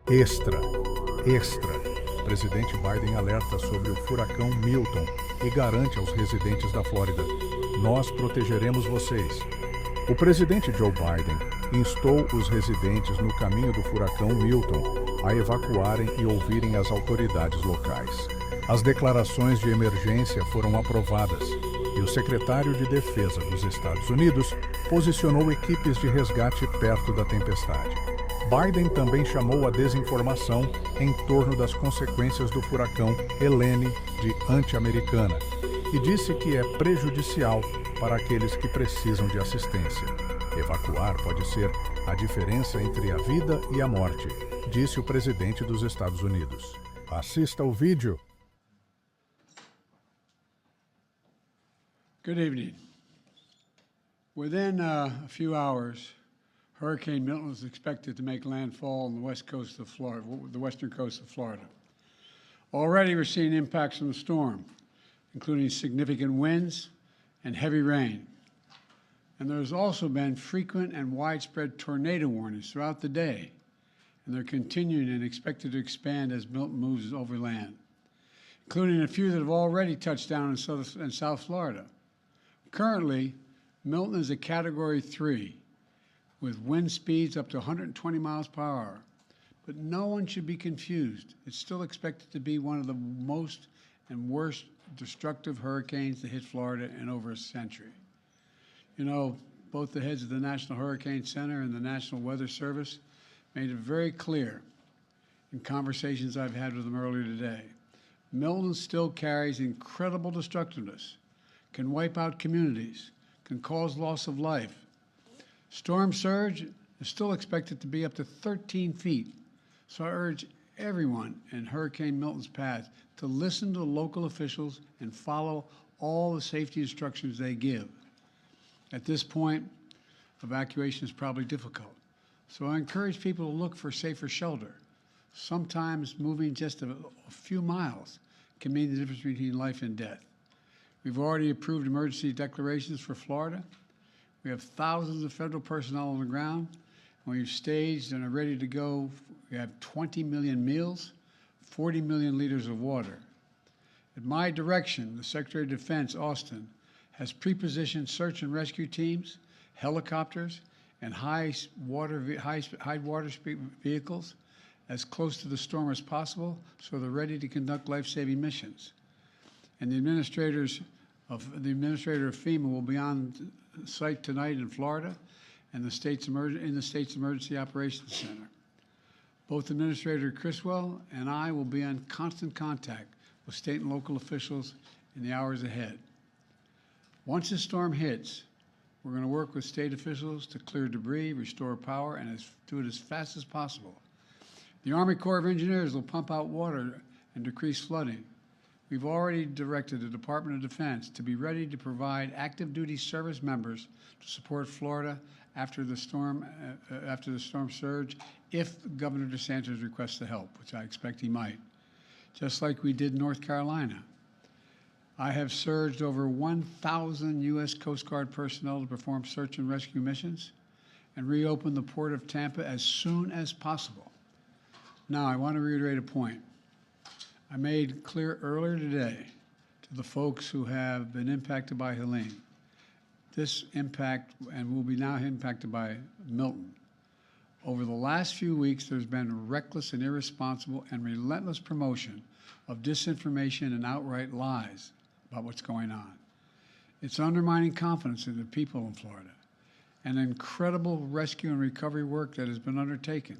Extra. Presidente Biden alerta sobre o furacão Milton e garante aos residentes da Flórida: nós protegeremos vocês. O presidente Joe Biden instou os residentes no caminho do furacão Milton a evacuarem e ouvirem as autoridades locais. As declarações de emergência foram aprovadas e o secretário de Defesa dos Estados Unidos posicionou equipes de resgate perto da tempestade. Biden também chamou a desinformação em torno das consequências do furacão Helene de anti-americana e disse que é prejudicial para aqueles que precisam de assistência. Evacuar pode ser a diferença entre a vida e a morte, disse o presidente dos Estados Unidos. Assista o vídeo. Good evening. Within a few hours, Hurricane Milton is expected to make landfall on the western coast of Florida. Already we're seeing impacts from the storm, including significant winds and heavy rain. And there's also been frequent and widespread tornado warnings throughout the day, and they're continuing and expected to expand as Milton moves overland, including a few that have already touched down in South Florida. Currently, Milton is a Category 3, with wind speeds up to 120 miles per hour. But no one should be confused. It's still expected to be one of the most and worst destructive hurricanes to hit Florida in over a century. You know, both the heads of the National Hurricane Center and the National Weather Service made it very clear in conversations I've had with them earlier today. Milton still carries incredible destructiveness, can wipe out communities, can cause loss of life. Storm surge is still expected to be up to 13 feet. So I urge everyone in Hurricane Milton's path to listen to local officials and follow all the safety instructions they give. At this point, evacuation is probably difficult. So I encourage people to look for safer shelter. Sometimes moving just a few miles can mean the difference between life and death. We've already approved emergency declarations for Florida. We have thousands of federal personnel on the ground, and we've staged and are ready to go. We have 20 million meals, 40 million liters of water. At my direction, the Secretary of Defense, Austin, has pre-positioned search and rescue teams, helicopters, and high water speed vehicles as close to the storm as possible, so they're ready to conduct life-saving missions. And the administrator of FEMA will be on site tonight in Florida and in the state's Emergency Operations Center. Both Administrator Criswell and I will be in constant contact with state and local officials in the hours ahead. Once the storm hits, we're going to work with state officials to clear debris, restore power, and do it as fast as possible. The Army Corps of Engineers will pump out water and decrease flooding. We've already directed the Department of Defense to be ready to provide active duty service members to support Florida after the storm surge if Governor DeSantis requests the help, which I expect he might, just like we did in North Carolina. I have surged over 1,000 U.S. Coast Guard personnel to perform search and rescue missions and reopen the Port of Tampa as soon as possible. Now, I want to reiterate a point I made clear earlier today to the folks who have been impacted by Helene. This impact, and will be now impacted by Milton. Over the last few weeks, there's been reckless and irresponsible and relentless promotion of disinformation and outright lies about what's going on. It's undermining confidence in the people in Florida and incredible rescue and recovery work that has been undertaken.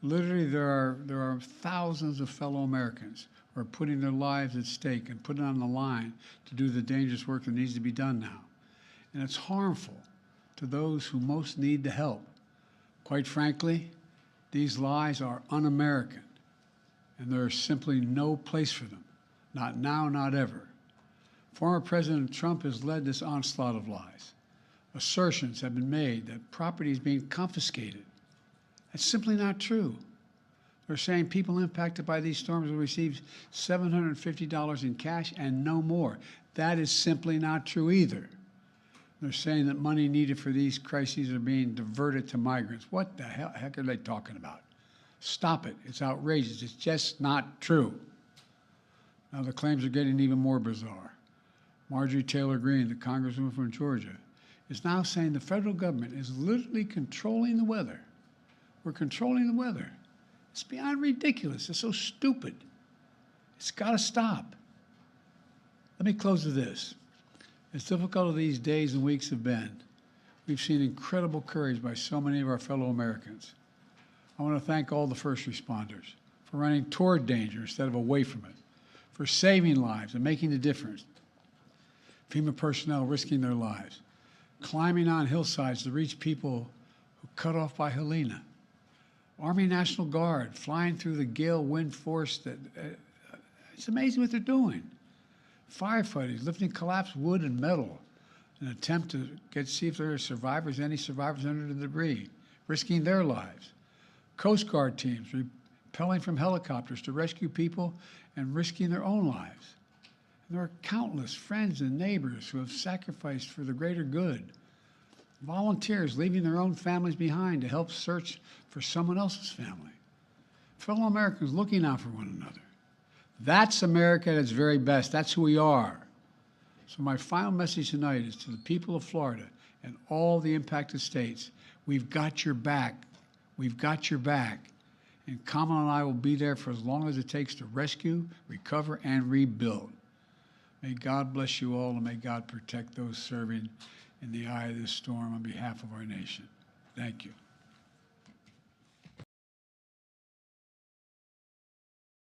Literally, there are thousands of fellow Americans who are putting their lives at stake and putting on the line to do the dangerous work that needs to be done now. And it's harmful to those who most need the help. Quite frankly, these lies are un-American, and there is simply no place for them, not now, not ever. Former President Trump has led this onslaught of lies. Assertions have been made that property is being confiscated. That's simply not true. They're saying people impacted by these storms will receive $750 in cash and no more. That is simply not true either. They're saying that money needed for these crises are being diverted to migrants. What the heck are they talking about? Stop it. It's outrageous. It's just not true. Now the claims are getting even more bizarre. Marjorie Taylor Greene, the congresswoman from Georgia, is now saying the federal government is literally controlling the weather. We're controlling the weather. It's beyond ridiculous. It's so stupid. It's got to stop. Let me close with this. As difficult as these days and weeks have been, we've seen incredible courage by so many of our fellow Americans. I want to thank all the first responders for running toward danger instead of away from it, for saving lives and making a difference. FEMA personnel risking their lives, climbing on hillsides to reach people who cut off by Helena. Army National Guard flying through the gale wind force that, it's amazing what they're doing. Firefighters lifting collapsed wood and metal in an attempt to see if there are survivors, any survivors under the debris, risking their lives. Coast Guard teams rappelling from helicopters to rescue people and risking their own lives. And there are countless friends and neighbors who have sacrificed for the greater good. Volunteers leaving their own families behind to help search for someone else's family. Fellow Americans looking out for one another. That's America at its very best. That's who we are. So my final message tonight is to the people of Florida and all the impacted states. We've got your back. We've got your back. And Kamala and I will be there for as long as it takes to rescue, recover, and rebuild. May God bless you all, and may God protect those serving in the eye of this storm on behalf of our nation. Thank you.